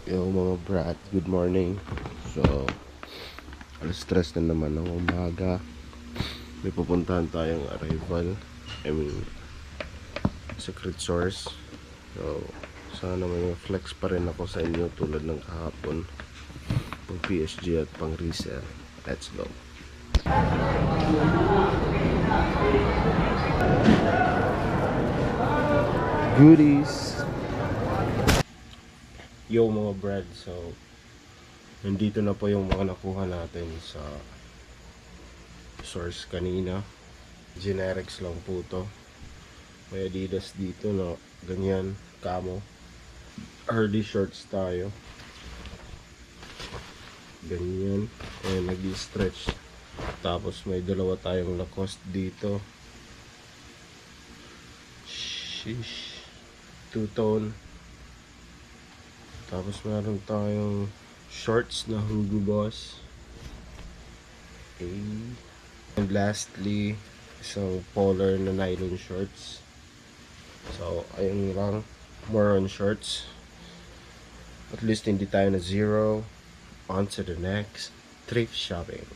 Yo mga brat, good morning. So, alas 3 na naman ng umaga. May pupuntahan tayong arrival. I mean, secret source. So, sana may flex pa rin ako sa inyo tulad ng kahapon. Pang PSG at pang resell. Let's go. Goodies. Yo mga brad, so nandito na po yung mga nakuha natin sa source kanina. Generics lang po to. May Adidas dito na ganyan, camo. Hardy shorts tayo. Ganyan. And nag-stretch. Tapos may dalawa tayong Lacoste dito. Sheesh. Two-tone. Tapos meron tayong shorts na Hugo Boss. Okay. And lastly, isang polar na nylon shorts. So, ayun lang. More on shorts. At least hindi tayo na zero. On to the next thrift shopping.